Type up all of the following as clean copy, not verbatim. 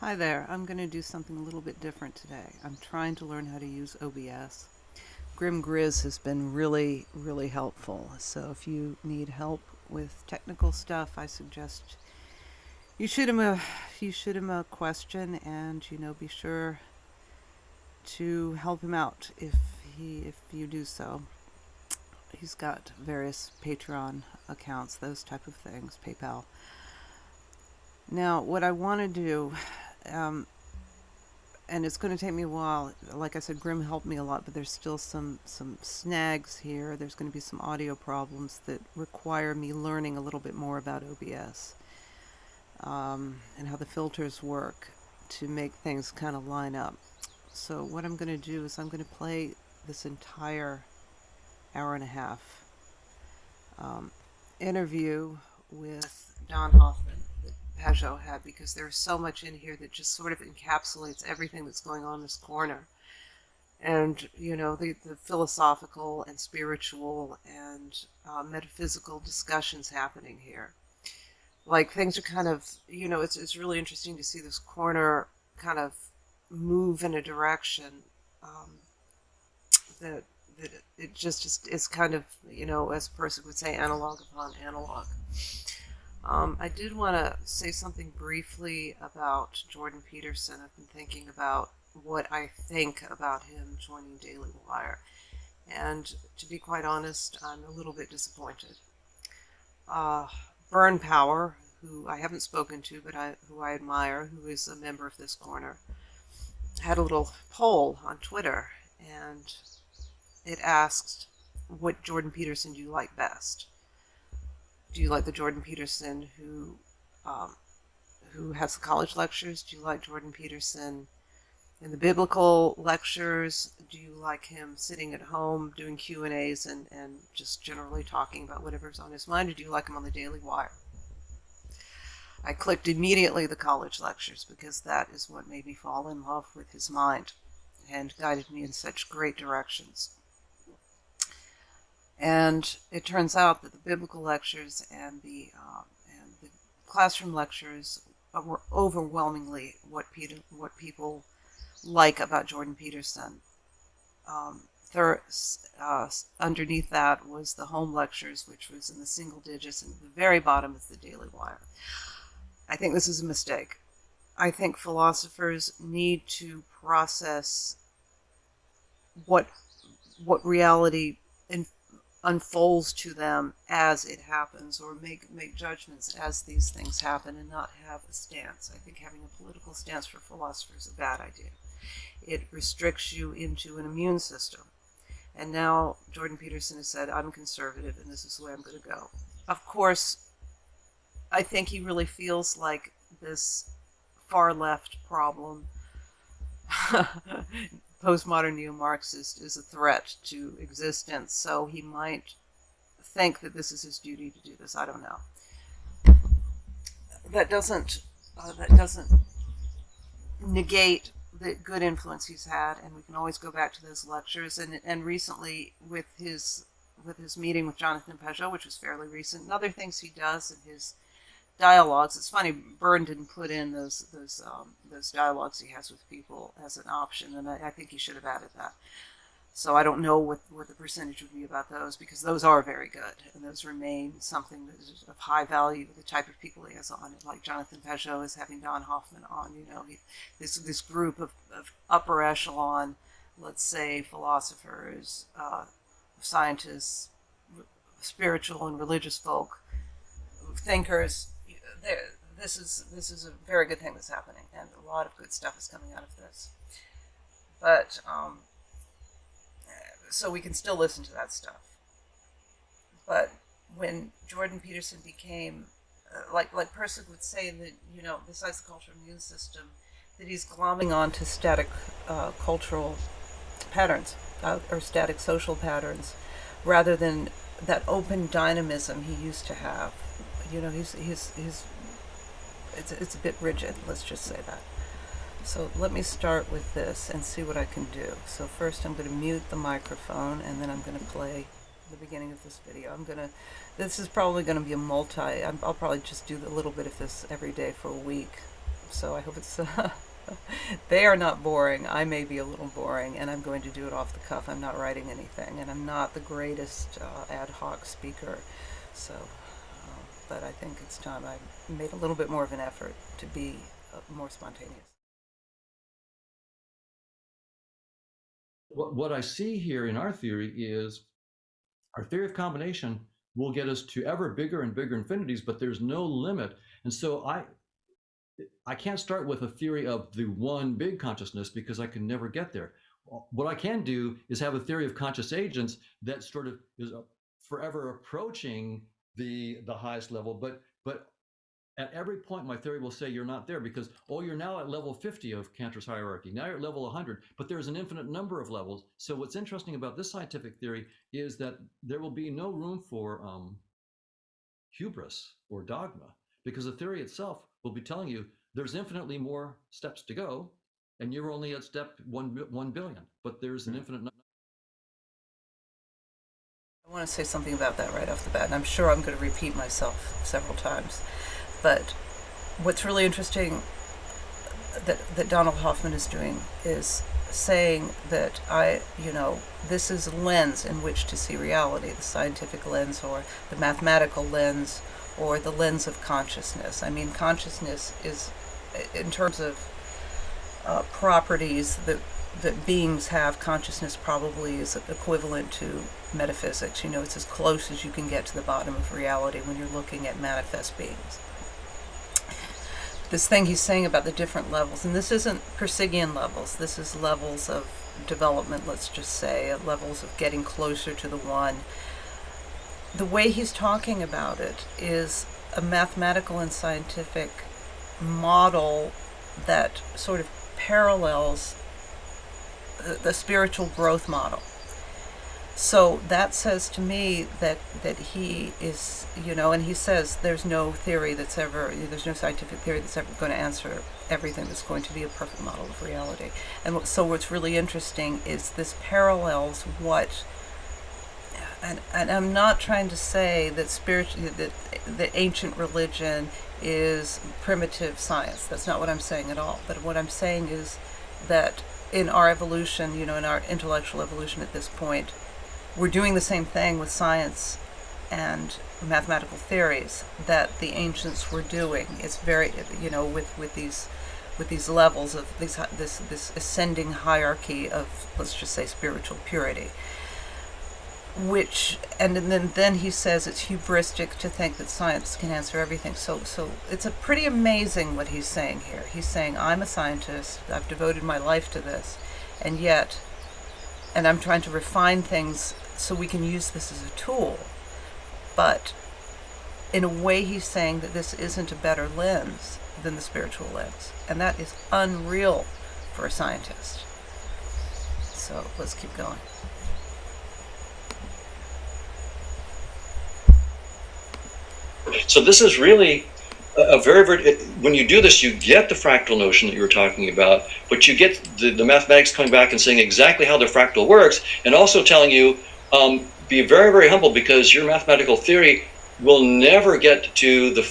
Hi there. I'm going to do something a little bit different today. I'm trying to learn how to use OBS. Grim Grizz has been really, really helpful. So if you need help with technical stuff, I suggest you shoot him a question, and be sure to help him out if you do so. He's got various Patreon accounts, those type of things, PayPal. Now, what I want to do, um, and it's going to take me a while. Like I said, Grim helped me a lot, but there's still some snags here. There's going to be some audio problems that require me learning a little bit more about OBS, and how the filters work to make things kind of line up. So what I'm going to do is I'm going to play this entire hour and a half interview with Don Hoffman that Pageau had, because there's so much in here that just sort of encapsulates everything that's going on in this corner. And, the philosophical and spiritual and metaphysical discussions happening here. Like, things are kind of, it's really interesting to see this corner kind of move in a direction um, that it just is kind of, as a person would say, analog upon analog. I did want to say something briefly about Jordan Peterson. I've been thinking about what I think about him joining Daily Wire. And to be quite honest, I'm a little bit disappointed. Uh, Burn Power, who I haven't spoken to, but who I admire, who is a member of this corner, had a little poll on Twitter, and it asked, what Jordan Peterson do you like best? Do you like the Jordan Peterson who has the college lectures? Do you like Jordan Peterson in the biblical lectures? Do you like him sitting at home doing Q&As and just generally talking about whatever's on his mind? Or do you like him on the Daily Wire? I clicked immediately the college lectures because that is what made me fall in love with his mind and guided me in such great directions. And it turns out that the biblical lectures and the classroom lectures were overwhelmingly what people like about Jordan Peterson. Underneath that was the home lectures, which was in the single digits, and at the very bottom is the Daily Wire. I think this is a mistake. I think philosophers need to process what reality unfolds to them as it happens, or make judgments as these things happen, and not have a stance. I think having a political stance for philosophers is a bad idea. It restricts you into an immune system. And now Jordan Peterson has said, I'm conservative and this is the way I'm going to go. Of course, I think he really feels like this far left problem, postmodern neo-Marxist, is a threat to existence, so he might think that this is his duty to do this. I don't know. That doesn't negate the good influence he's had, and we can always go back to those lectures. And recently, with his meeting with Jonathan Pageau, which was fairly recent, and other things he does in his dialogues. It's funny, Byrne didn't put in those dialogues he has with people as an option, and I think he should have added that. So I don't know what the percentage would be about those, because those are very good, and those remain something that is of high value to the type of people he has on. Like Jonathan Pageau is having Don Hoffman on. This group of upper echelon, let's say, philosophers, scientists, spiritual and religious folk, thinkers. This is a very good thing that's happening, and a lot of good stuff is coming out of this. But so we can still listen to that stuff. But when Jordan Peterson became, like Persic would say, that besides the cultural immune system, that he's glomming onto static cultural patterns or static social patterns, rather than that open dynamism he used to have. It's a bit rigid, let's just say that. So let me start with this and see what I can do. So first I'm going to mute the microphone, and then I'm going to play the beginning of this video. This is probably going to be I'll probably just do a little bit of this every day for a week, So I hope it's. They are not boring. I may be a little boring, and I'm going to do it off the cuff. I'm not writing anything, and I'm not the greatest ad hoc speaker. So, but I think it's time I made a little bit more of an effort to be more spontaneous. What I see here in our theory is our theory of combination will get us to ever bigger and bigger infinities, but there's no limit. And so I can't start with a theory of the one big consciousness because I can never get there. What I can do is have a theory of conscious agents that sort of is forever approaching the highest level, but at every point my theory will say you're not there because you're now at level 50 of Cantor's hierarchy. Now you're at level 100, but there's an infinite number of levels. So what's interesting about this scientific theory is that there will be no room for hubris or dogma because the theory itself will be telling you there's infinitely more steps to go and you're only at step 1 billion, but there's an infinite number. I want to say something about that right off the bat, and I'm sure I'm going to repeat myself several times. But what's really interesting that Donald Hoffman is doing is saying that this is a lens in which to see reality, the scientific lens or the mathematical lens or the lens of consciousness. I mean, consciousness is, in terms of properties that beings have, consciousness probably is equivalent to metaphysics. It's as close as you can get to the bottom of reality when you're looking at manifest beings. This thing he's saying about the different levels, and this isn't Persigian levels, this is levels of development, let's just say, levels of getting closer to the one. The way he's talking about it is a mathematical and scientific model that sort of parallels the spiritual growth model. So that says to me that he is, and he says there's no scientific theory that's ever going to answer everything, that's going to be a perfect model of reality. And so what's really interesting is this parallels what, and I'm not trying to say that that ancient religion is primitive science. That's not what I'm saying at all. But what I'm saying is that in our evolution, in our intellectual evolution at this point, we're doing the same thing with science and mathematical theories that the ancients were doing. It's very, with these levels of this ascending hierarchy of, let's just say, spiritual purity. And then he says it's hubristic to think that science can answer everything. So it's a pretty amazing what he's saying here. He's saying, I'm a scientist, I've devoted my life to this, and I'm trying to refine things so we can use this as a tool. But in a way, he's saying that this isn't a better lens than the spiritual lens. And that is unreal for a scientist. So let's keep going. So this is really a very, very, when you do this, you get the fractal notion that you were talking about, but you get the mathematics coming back and saying exactly how the fractal works, and also telling you, be very, very humble because your mathematical theory will never get to the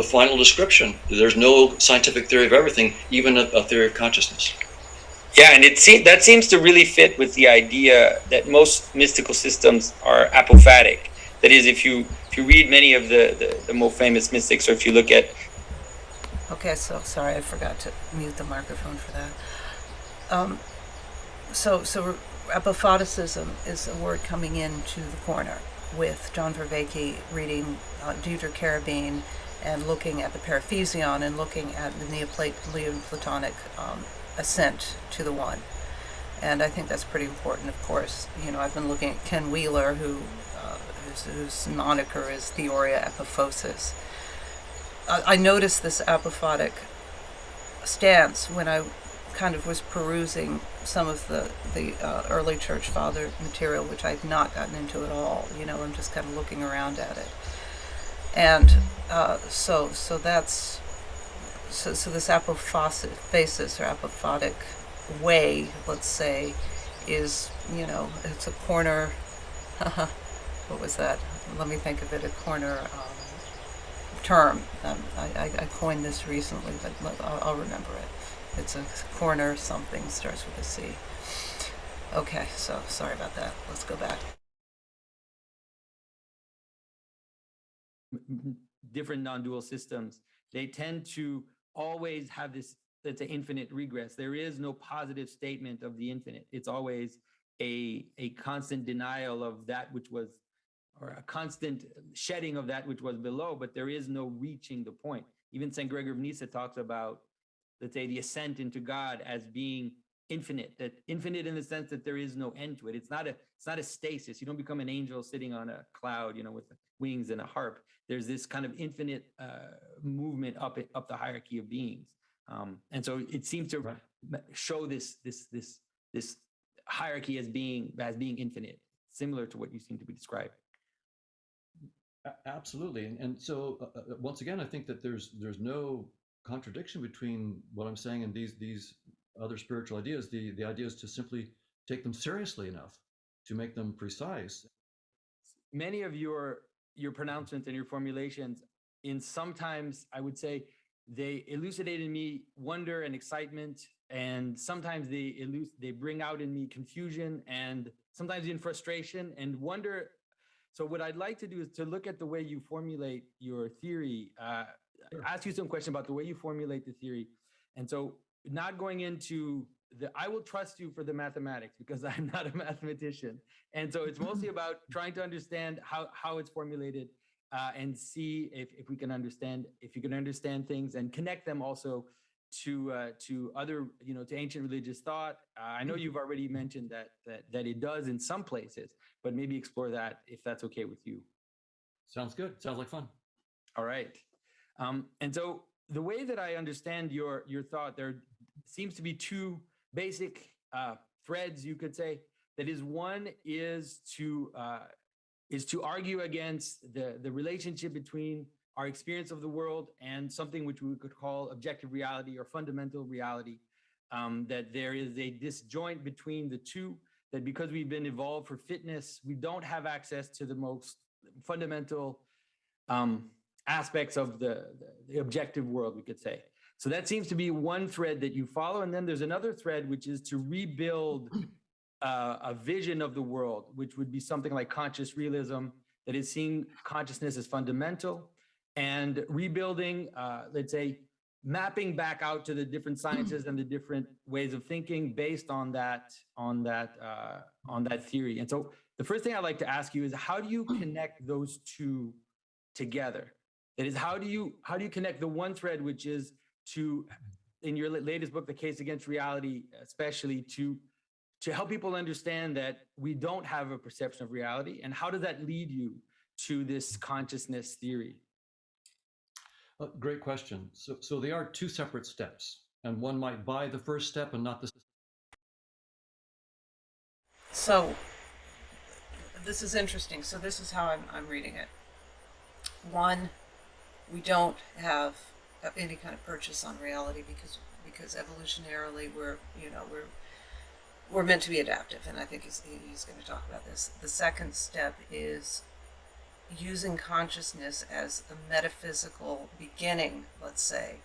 final description. There's no scientific theory of everything, even a theory of consciousness. Yeah, and that seems to really fit with the idea that most mystical systems are apophatic. That is, if you read many of the more famous mystics, or if you look at... Okay, so sorry, I forgot to mute the microphone for that. So apophaticism is a word coming into the corner with John Vervaeke reading Deirdre Carabine and looking at the Paraphesion and looking at the Neoplatonic ascent to the one. And I think that's pretty important, of course. I've been looking at Ken Wheeler, whose moniker is Theoria Apophosis. I noticed this apophatic stance when I kind of was perusing some of the early church father material, which I've not gotten into at all. I'm just kind of looking around at it. And so this apophasis or apophatic way, let's say, is, it's a corner, what was that? Let me think of it, a corner term. I coined this recently, but I'll remember it. It's a corner something, starts with a C. Okay, so sorry about that. Let's go back. Different non-dual systems, they tend to always have this, let's say, infinite regress. There is no positive statement of the infinite. It's always a constant denial of that which was, or a constant shedding of that which was below, but there is no reaching the point. Even St. Gregory of Nyssa talks about, let's say, the ascent into God as being infinite, that infinite in the sense that there is no end to it. It's not a stasis. You don't become an angel sitting on a cloud, with wings and a harp. There's this kind of infinite movement up the hierarchy of beings. And so it seems to show this hierarchy as being infinite, similar to what you seem to be describing. Absolutely, and so once again, I think that there's no contradiction between what I'm saying and these other spiritual ideas. The idea is to simply take them seriously enough to make them precise. Many of your pronouncements and your formulations, in sometimes I would say they elucidate in me wonder and excitement, and sometimes they bring out in me confusion, and sometimes in frustration and wonder. So what I'd like to do is to look at the way you formulate your theory, Sure. ask you some question about the way you formulate the theory. And so not going into I will trust you for the mathematics because I'm not a mathematician. And so it's mostly about trying to understand how it's formulated, and see if we can understand, if you can understand things and connect them also to other, to ancient religious thought. I know you've already mentioned that it does in some places, but maybe explore that if that's okay with you. Sounds good. Sounds like fun. All right. And so the way that I understand your thought, there seems to be two basic threads, you could say. That is, one is to argue against the relationship between our experience of the world and something which we could call objective reality or fundamental reality. That there is a disjoint between the two, that because we've been evolved for fitness, we don't have access to the most fundamental aspects of the objective world, we could say. So that seems to be one thread that you follow. And then there's another thread, which is to rebuild a vision of the world, which would be something like conscious realism, that is seeing consciousness as fundamental and rebuilding, let's say, mapping back out to the different sciences and the different ways of thinking based on that theory. And so the first thing I'd like to ask you is, how do you connect those two together? That is, how do you connect the one thread, which is to, in your latest book, The Case Against Reality, especially to help people understand that we don't have a perception of reality, and how does that lead you to this consciousness theory? Great question. So they are two separate steps, and one might buy the first step and not the. So this is interesting. So this is how I'm reading it. One, we don't have any kind of purchase on reality because evolutionarily we're meant to be adaptive, and I think he's going to talk about this. The second step is using consciousness as a metaphysical beginning, let's say,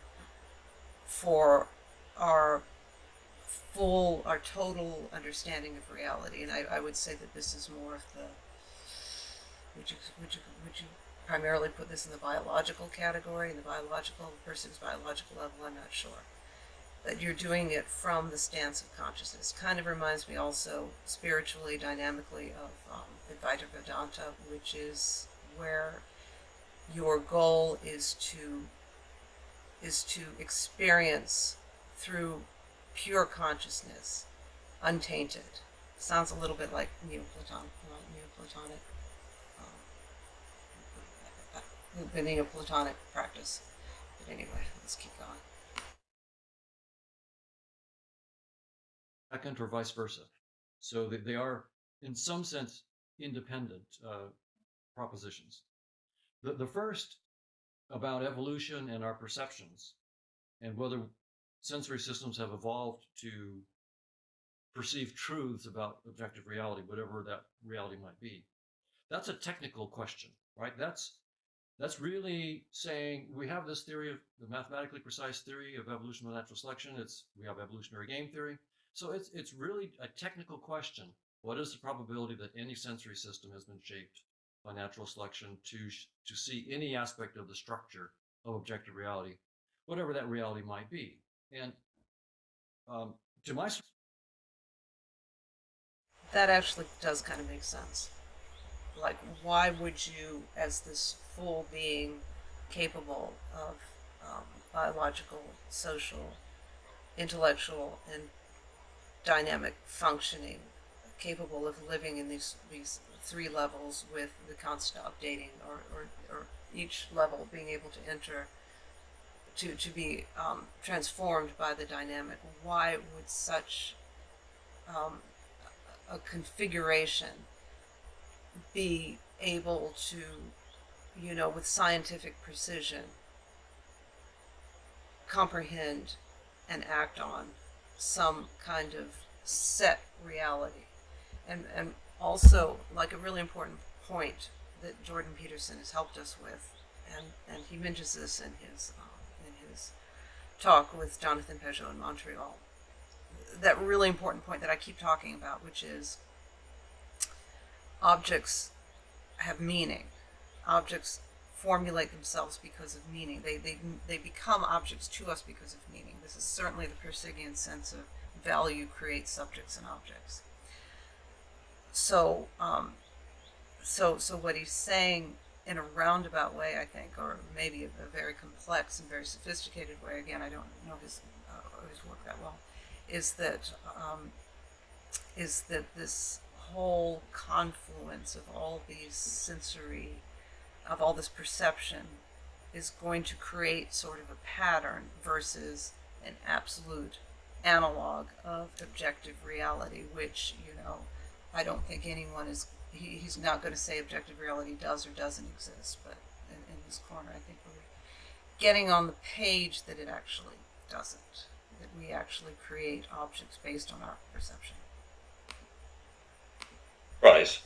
for our total understanding of reality. And I would say that this is more of the, would you primarily put this in the biological category, in the biological versus biological level? I'm not sure. But you're doing it from the stance of consciousness. Kind of reminds me also spiritually, dynamically of Advaita Vedanta, which is where your goal is to experience through pure consciousness, untainted. Sounds a little bit like Neoplatonic, the Neoplatonic practice. But anyway, let's keep going. Second or vice versa. So they are, in some sense, independent propositions. The first, about evolution and our perceptions, and whether sensory systems have evolved to perceive truths about objective reality, whatever that reality might be. That's a technical question, right? That's That's really saying we have this theory of the mathematically precise theory of evolution by natural selection. We have evolutionary game theory. So it's really a technical question. What is the probability that any sensory system has been shaped by natural selection to see any aspect of the structure of objective reality, whatever that reality might be? And to my That actually does kind of make sense. Like, why would you, as this full being capable of biological, social, intellectual, and dynamic functioning, capable of living in these three levels with the constant updating, or each level being able to enter to be transformed by the dynamic, why would such um, a configuration be able to, with scientific precision, comprehend and act on some kind of set reality? And also, like, a really important point that Jordan Peterson has helped us with, and he mentions this in his talk with Jonathan Pageau in Montreal. That really important point that I keep talking about, which is objects have meaning. Objects formulate themselves because of meaning. They become objects to us because of meaning. This is certainly the Persigian sense of value creates subjects and objects. So, so what he's saying in a roundabout way, I think, or maybe a very complex and very sophisticated way. Again, I don't know his work that well. Is that this whole confluence of all these sensory, of all this perception, is going to create sort of a pattern versus an absolute analog of objective reality, which, I don't think anyone is, he's not going to say objective reality does or doesn't exist, but in this corner, I think we're getting on the page that it actually doesn't, that we actually create objects based on our perception. Right.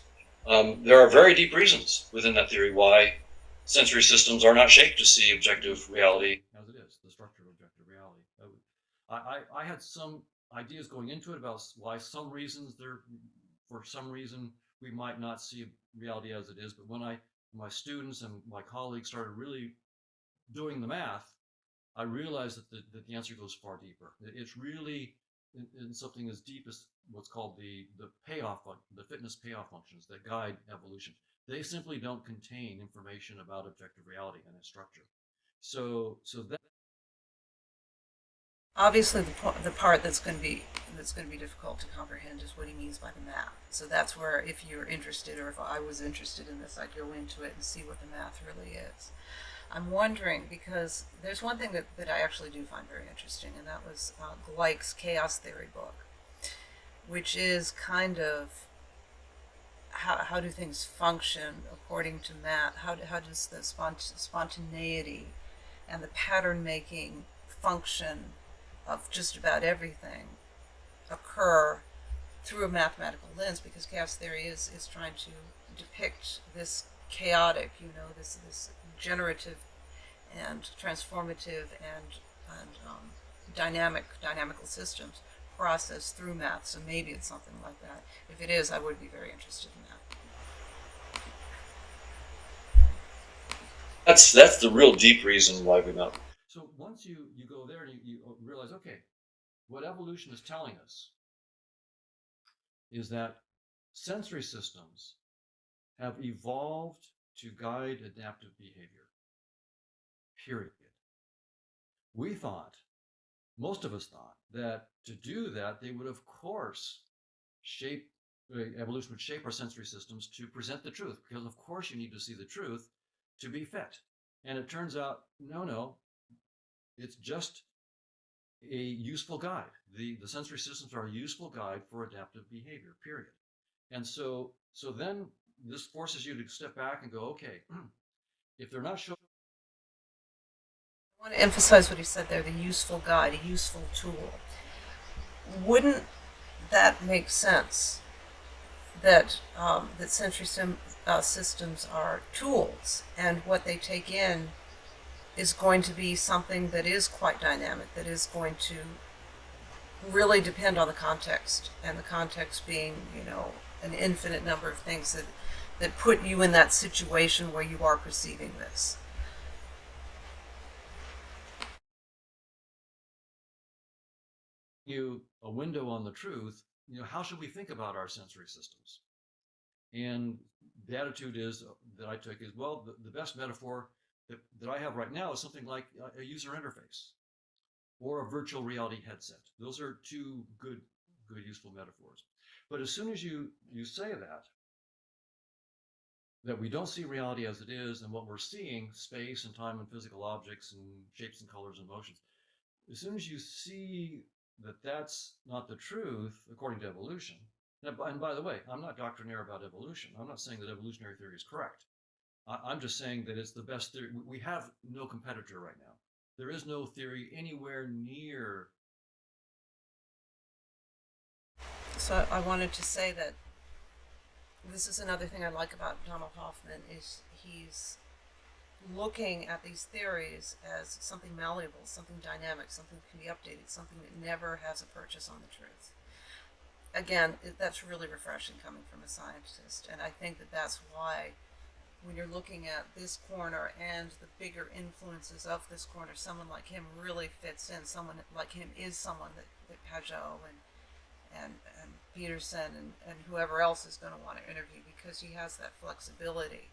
There are very deep reasons within that theory why sensory systems are not shaped to see objective reality as it is, the structure of objective reality. I had some ideas going into it about why for some reason, we might not see reality as it is. But when my students and my colleagues started really doing the math, I realized that the answer goes far deeper. It's really in something as deep as what's called the fitness payoff functions that guide evolution. They simply don't contain information about objective reality and its structure. So that Obviously, the part that's going to be difficult to comprehend is what he means by the math. So that's where, if you're interested, or if I was interested in this, I'd go into it and see what the math really is. I'm wondering, because there's one thing that I actually do find very interesting, and that was Gleick's chaos theory book, which is kind of how do things function according to math? How does the spontaneity and the pattern making function of just about everything occur through a mathematical lens? Because chaos theory is trying to depict this chaotic, this generative and transformative and dynamical systems process through math. So maybe it's something like that. If it is, I would be very interested in that. that's the real deep reason why we know. So once you go there and you realize, okay, what evolution is telling us is that sensory systems have evolved to guide adaptive behavior. Period. We thought, most of us thought, that to do that, they would, of course, evolution would shape our sensory systems to present the truth, because of course you need to see the truth to be fit. And it turns out, no, it's just a useful guide. The sensory systems are a useful guide for adaptive behavior, period. And so then this forces you to step back and go, okay, if they're not showing. I want to emphasize what he said there, the useful guide, a useful tool. Wouldn't that make sense? That sensory systems are tools, and what they take in is going to be something that is quite dynamic, that is going to really depend on the context, and the context being, an infinite number of things that put you in that situation where you are perceiving this. You a window on the truth, how should we think about our sensory systems? And the attitude is that I took is, well, the best metaphor that I have right now is something like a user interface or a virtual reality headset. Those are two good useful metaphors. But as soon as you say that we don't see reality as it is, and what we're seeing, space and time and physical objects and shapes and colors and motions, as soon as you see that that's not the truth according to evolution, and by the way, I'm not doctrinaire about evolution. I'm not saying that evolutionary theory is correct. I'm just saying that it's the best theory. We have no competitor right now. There is no theory anywhere near. So I wanted to say that this is another thing I like about Donald Hoffman is he's looking at these theories as something malleable, something dynamic, something that can be updated, something that never has a purchase on the truth. Again, that's really refreshing coming from a scientist, and I think that that's why when you're looking at this corner and the bigger influences of this corner, someone like him really fits in. Someone like him is someone that Pageau and Peterson and whoever else is going to want to interview, because he has that flexibility.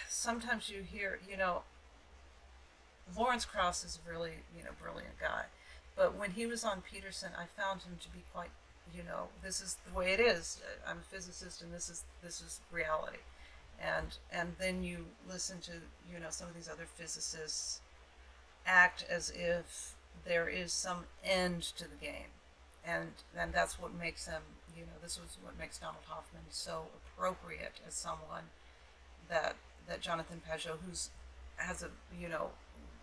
Sometimes you hear, Lawrence Krauss is a really, brilliant guy. But when he was on Peterson, I found him to be quite, this is the way it is. I'm a physicist, and this is reality. And then you listen to, some of these other physicists act as if there is some end to the game. And that's what makes him, this was what makes Donald Hoffman so appropriate as someone that Jonathan Pageau, has a,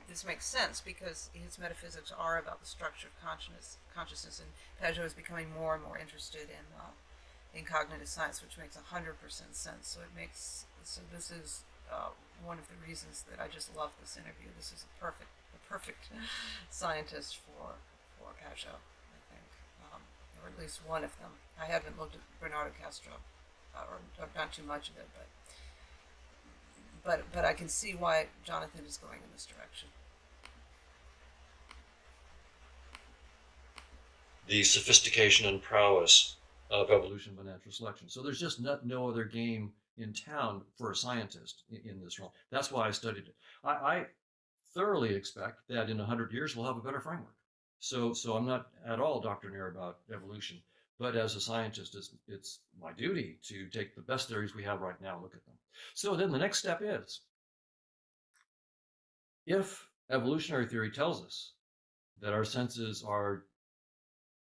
this makes sense because his metaphysics are about the structure of consciousness, and Pageau is becoming more and more interested in cognitive science, which makes 100% sense. So this is one of the reasons that I just love this interview. This is a perfect scientist for Pageau, I think, or at least one of them. I haven't looked at Bernardo Castro, or not too much of it, but I can see why Jonathan is going in this direction. The sophistication and prowess of evolution by natural selection. So there's just no other game in town for a scientist in this realm. That's why I studied it. I thoroughly expect that in 100 years we'll have a better framework. So I'm not at all doctrinaire about evolution, but as a scientist, it's my duty to take the best theories we have right now and look at them. So then the next step is, if evolutionary theory tells us that our senses are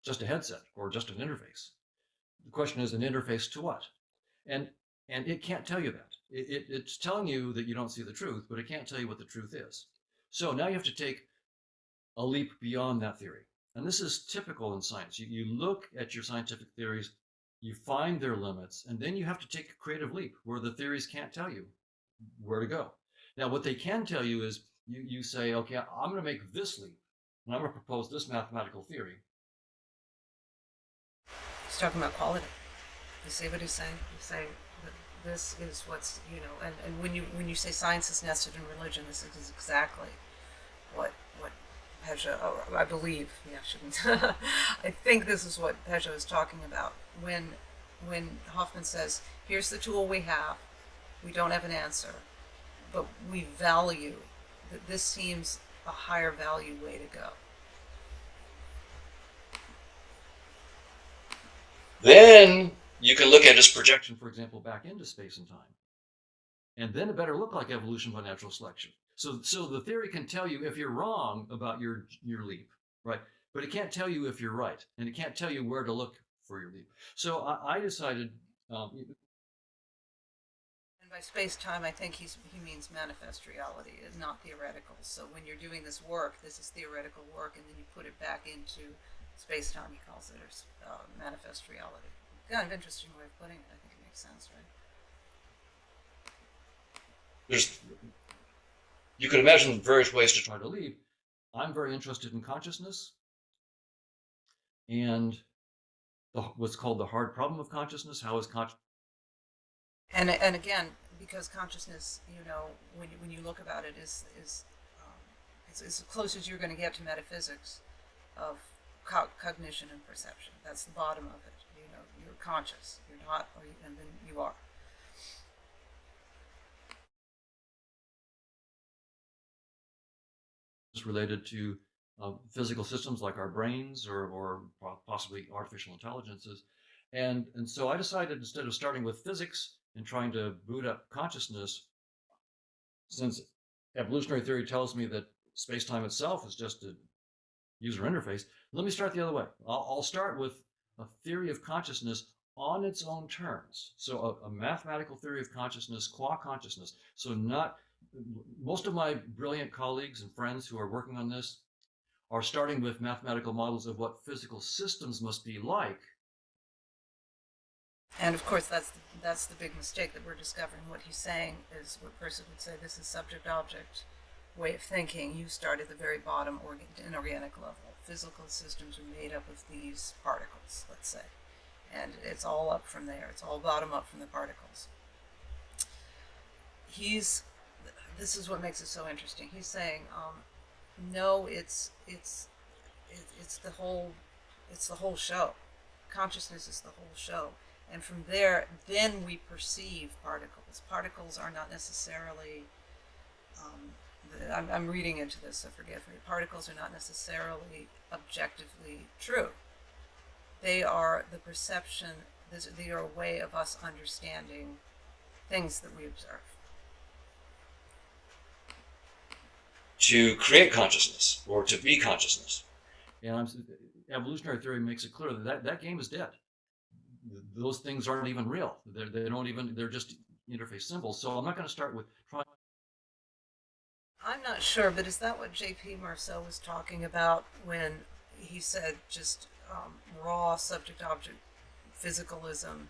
just a headset or just an interface, the question is, an interface to what? And it can't tell you that. It's telling you that you don't see the truth, but it can't tell you what the truth is. So now you have to take a leap beyond that theory. And this is typical in science. You look at your scientific theories, you find their limits, and then you have to take a creative leap where the theories can't tell you where to go. Now, what they can tell you is you say, okay, I'm going to make this leap, and I'm going to propose this mathematical theory. He's talking about quality. You see what he's saying? He's saying that this is what's, and when you say science is nested in religion, this is exactly what Pageau, I believe, I shouldn't, I think this is what Pageau is talking about when Hoffman says, here's the tool we have, we don't have an answer, but we value that this seems a higher value way to go. Then you can look at its projection, for example, back into space and time. And then it better look like evolution by natural selection. So the theory can tell you if you're wrong about your leap, right? But it can't tell you if you're right, and it can't tell you where to look for your leap. So I decided. And by space-time, I think he means manifest reality, not theoretical. So when you're doing this work, this is theoretical work, and then you put it back into space-time. He calls it manifest reality. Kind of interesting way of putting it. I think it makes makes sense, right? You could imagine various ways to try to leave. I'm very interested in consciousness and what's called the hard problem of consciousness. How is consciousness? And again, because consciousness, when you look about it, is it's as close as you're going to get to metaphysics of cognition and perception. That's the bottom of it. You're conscious. You're not, and then you are. Related to physical systems like our brains or possibly artificial intelligences. And so I decided, instead of starting with physics and trying to boot up consciousness, since evolutionary theory tells me that space-time itself is just a user interface, let me start the other way. I'll start with a theory of consciousness on its own terms. So a mathematical theory of consciousness, qua consciousness. So not most of my brilliant colleagues and friends who are working on this are starting with mathematical models of what physical systems must be like. And of course, that's the big mistake that we're discovering. What he's saying is what person would say, this is subject-object way of thinking. You start at the very bottom, inorganic level. Physical systems are made up of these particles, let's say. And it's all up from there. It's all bottom up from the particles. This is what makes it so interesting. He's saying, no, it's the whole show. Consciousness is the whole show. And from there, then we perceive particles. Particles are not necessarily, I'm reading into this, so forgive me. Particles are not necessarily objectively true. They are the perception, they are a way of us understanding things that we observe. To create consciousness or to be consciousness. And evolutionary theory makes it clear that game is dead. Those things aren't even real. They're just interface symbols. So I'm not going to start with trying. I'm not sure, but is that what J.P. Marceau was talking about when he said just raw subject-object physicalism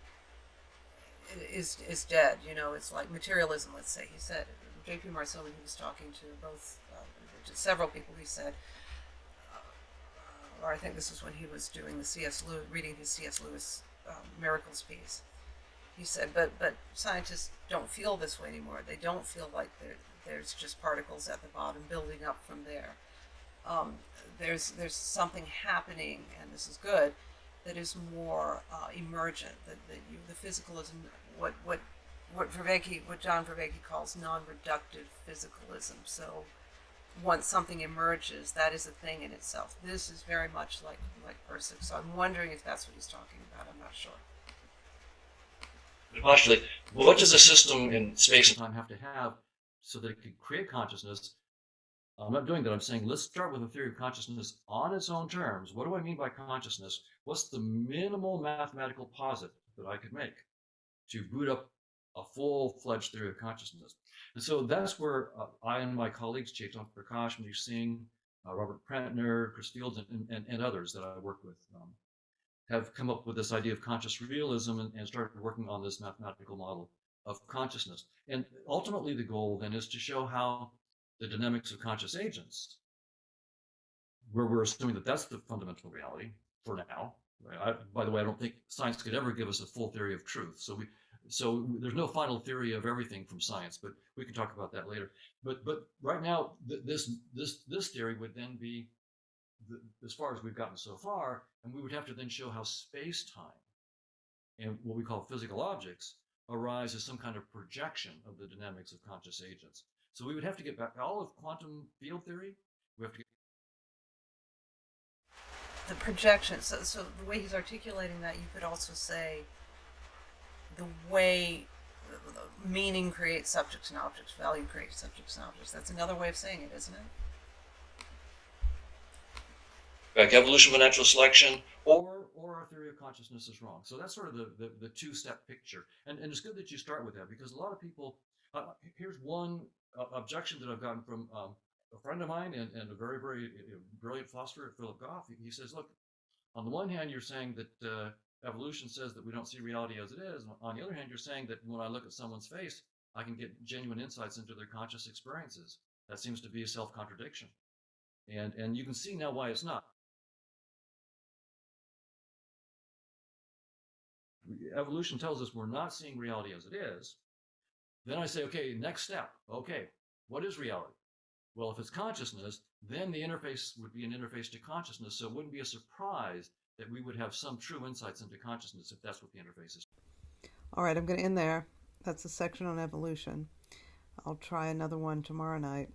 is dead? It's like materialism, let's say. He said, J.P. Marceau, when he was talking to both, several people, he said, or I think this was when he was doing reading his C.S. Lewis Miracles piece. He said, but scientists don't feel this way anymore. They don't feel like there's just particles at the bottom building up from there. There's something happening, and this is good, that is more emergent. The physicalism, what John Vervaeke calls non-reductive physicalism. So once something emerges, that is a thing in itself. This is very much like Persic. So I'm wondering if that's what he's talking about. I'm not sure. Postulate, what does a system in space and time have to have so that it can create consciousness? I'm not doing that. I'm saying let's start with a theory of consciousness on its own terms. What do I mean by consciousness? What's the minimal mathematical posit that I could make to boot up a full-fledged theory of consciousness? And so that's where I and my colleagues, Chetan Prakash, Manish Singh, Robert Prentner, Chris Fields, and others that I work with, have come up with this idea of conscious realism and started working on this mathematical model of consciousness. And ultimately, the goal then is to show how the dynamics of conscious agents, where we're assuming that that's the fundamental reality for now. By the way, I don't think science could ever give us a full theory of truth. So there's no final theory of everything from science, but we can talk about that later. But right now, this theory would then be as far as we've gotten so far, and we would have to then show how space-time and what we call physical objects arise as some kind of projection of the dynamics of conscious agents. So we would have to get back all of quantum field theory. We have to get the projection. So the way he's articulating that, you could also say the way meaning creates subjects and objects, value creates subjects and objects. That's another way of saying it, isn't it? back evolution by natural selection, or our theory of consciousness is wrong. So that's sort of the two-step picture. And it's good that you start with that, because a lot of people, here's one objection that I've gotten from a friend of mine and a very, very brilliant philosopher, Philip Goff. He says, look, on the one hand, you're saying that evolution says that we don't see reality as it is. On the other hand, you're saying that when I look at someone's face, I can get genuine insights into their conscious experiences. That seems to be a self-contradiction. And you can see now why it's not. Evolution tells us we're not seeing reality as it is. Then I say, okay, next step. Okay, what is reality? Well, if it's consciousness, then the interface would be an interface to consciousness. So it wouldn't be a surprise that we would have some true insights into consciousness if that's what the interface is. All right, I'm going to end there. That's a section on evolution. I'll try another one tomorrow night.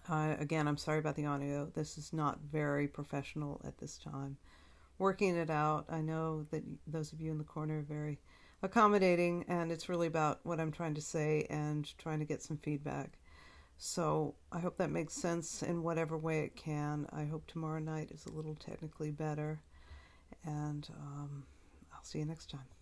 Again, I'm sorry about the audio. This is not very professional at this time. Working it out. I know that those of you in the corner are very accommodating, and it's really about what I'm trying to say and trying to get some feedback. So I hope that makes sense in whatever way it can. I hope tomorrow night is a little technically better, and I'll see you next time.